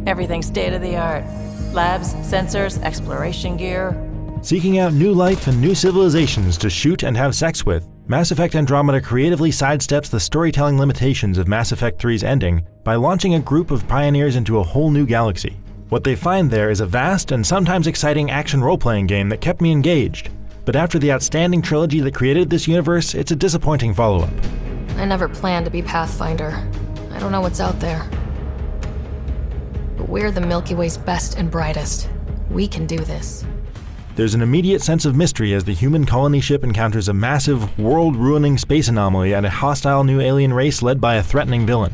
Everything's state-of-the-art. Labs, sensors, exploration gear. Seeking out new life and new civilizations to shoot and have sex with, Mass Effect Andromeda creatively sidesteps the storytelling limitations of Mass Effect 3's ending by launching a group of pioneers into a whole new galaxy. What they find there is a vast and sometimes exciting action role-playing game that kept me engaged. But after the outstanding trilogy that created this universe, it's a disappointing follow-up. I never planned to be Pathfinder. I don't know what's out there. But we're the Milky Way's best and brightest. We can do this. There's an immediate sense of mystery as the human colony ship encounters a massive, world-ruining space anomaly and a hostile new alien race led by a threatening villain.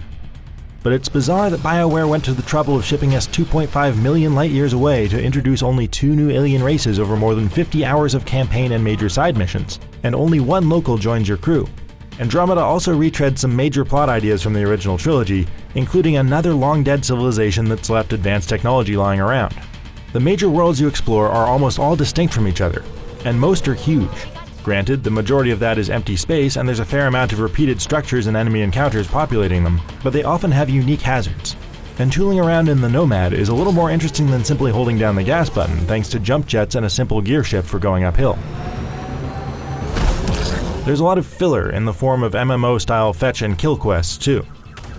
But it's bizarre that BioWare went to the trouble of shipping us 2.5 million light-years away to introduce only 2 new alien races over more than 50 hours of campaign and major side missions, and only 1 local joins your crew. Andromeda also retreads some major plot ideas from the original trilogy, including another long-dead civilization that's left advanced technology lying around. The major worlds you explore are almost all distinct from each other, and most are huge. Granted, the majority of that is empty space and there's a fair amount of repeated structures and enemy encounters populating them, but they often have unique hazards. And tooling around in the Nomad is a little more interesting than simply holding down the gas button, thanks to jump jets and a simple gear shift for going uphill. There's a lot of filler in the form of MMO-style fetch and kill quests, too.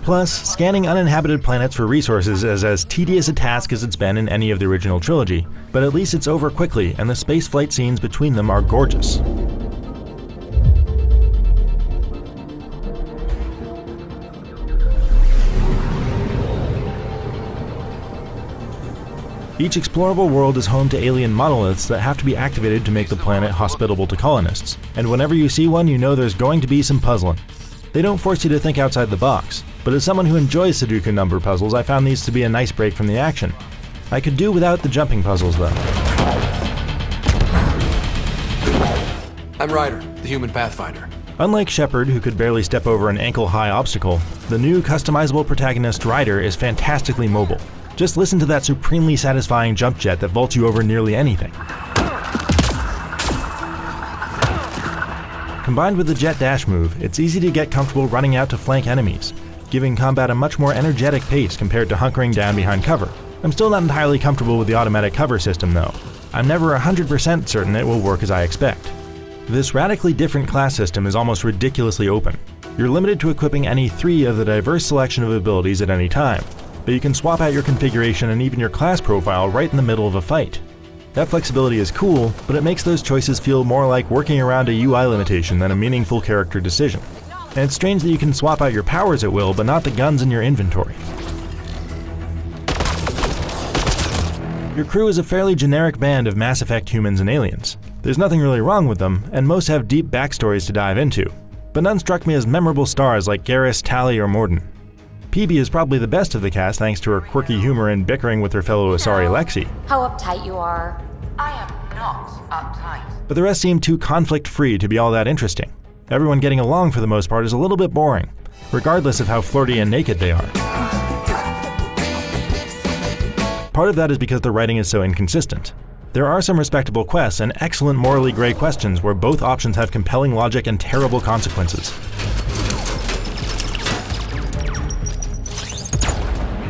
Plus, scanning uninhabited planets for resources is as tedious a task as it's been in any of the original trilogy, but at least it's over quickly and the spaceflight scenes between them are gorgeous. Each explorable world is home to alien monoliths that have to be activated to make the planet hospitable to colonists, and whenever you see one, you know there's going to be some puzzling. They don't force you to think outside the box, but as someone who enjoys Sudoku number puzzles, I found these to be a nice break from the action. I could do without the jumping puzzles, though. I'm Ryder, the human Pathfinder. Unlike Shepard, who could barely step over an ankle-high obstacle, the new customizable protagonist Ryder is fantastically mobile. Just listen to that supremely satisfying jump jet that vaults you over nearly anything. Combined with the jet dash move, it's easy to get comfortable running out to flank enemies, giving combat a much more energetic pace compared to hunkering down behind cover. I'm still not entirely comfortable with the automatic cover system though. I'm never 100% certain it will work as I expect. This radically different class system is almost ridiculously open. You're limited to equipping any 3 of the diverse selection of abilities at any time, but you can swap out your configuration and even your class profile right in the middle of a fight. That flexibility is cool, but it makes those choices feel more like working around a UI limitation than a meaningful character decision. And it's strange that you can swap out your powers at will, but not the guns in your inventory. Your crew is a fairly generic band of Mass Effect humans and aliens. There's nothing really wrong with them, and most have deep backstories to dive into, but none struck me as memorable stars like Garrus, Tali, or Mordin. Peebee is probably the best of the cast thanks to her quirky humor and bickering with her fellow Asari Lexi. How uptight you are. I am not uptight. But the rest seem too conflict-free to be all that interesting. Everyone getting along for the most part is a little bit boring, regardless of how flirty and naked they are. Part of that is because the writing is so inconsistent. There are some respectable quests and excellent morally gray questions where both options have compelling logic and terrible consequences.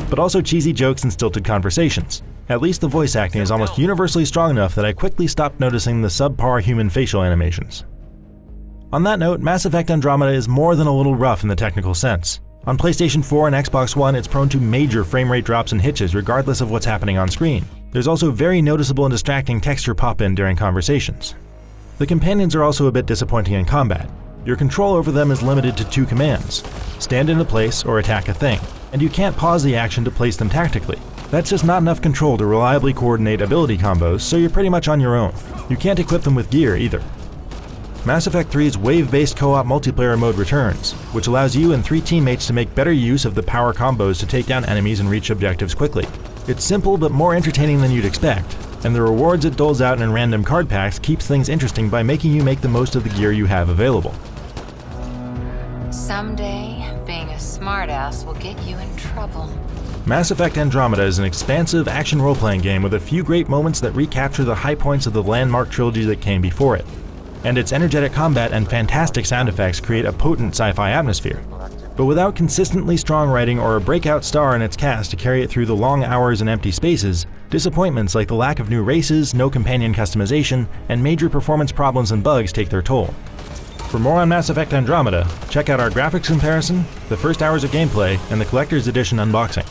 But also cheesy jokes and stilted conversations. At least the voice acting is almost universally strong enough that I quickly stopped noticing the subpar human facial animations. On that note, Mass Effect Andromeda is more than a little rough in the technical sense. On PlayStation 4 and Xbox One, it's prone to major frame rate drops and hitches regardless of what's happening on screen. There's also very noticeable and distracting texture pop-in during conversations. The companions are also a bit disappointing in combat. Your control over them is limited to 2 commands: stand in a place or attack a thing, and you can't pause the action to place them tactically. That's just not enough control to reliably coordinate ability combos, so you're pretty much on your own. You can't equip them with gear either. Mass Effect 3's wave-based co-op multiplayer mode returns, which allows you and 3 teammates to make better use of the power combos to take down enemies and reach objectives quickly. It's simple but more entertaining than you'd expect, and the rewards it doles out in random card packs keeps things interesting by making you make the most of the gear you have available. Someday, being a smartass will get you in trouble. Mass Effect Andromeda is an expansive action role-playing game with a few great moments that recapture the high points of the landmark trilogy that came before it. And its energetic combat and fantastic sound effects create a potent sci-fi atmosphere. But without consistently strong writing or a breakout star in its cast to carry it through the long hours and empty spaces, disappointments like the lack of new races, no companion customization, and major performance problems and bugs take their toll. For more on Mass Effect Andromeda, check out our graphics comparison, the first hours of gameplay, and the Collector's Edition unboxing.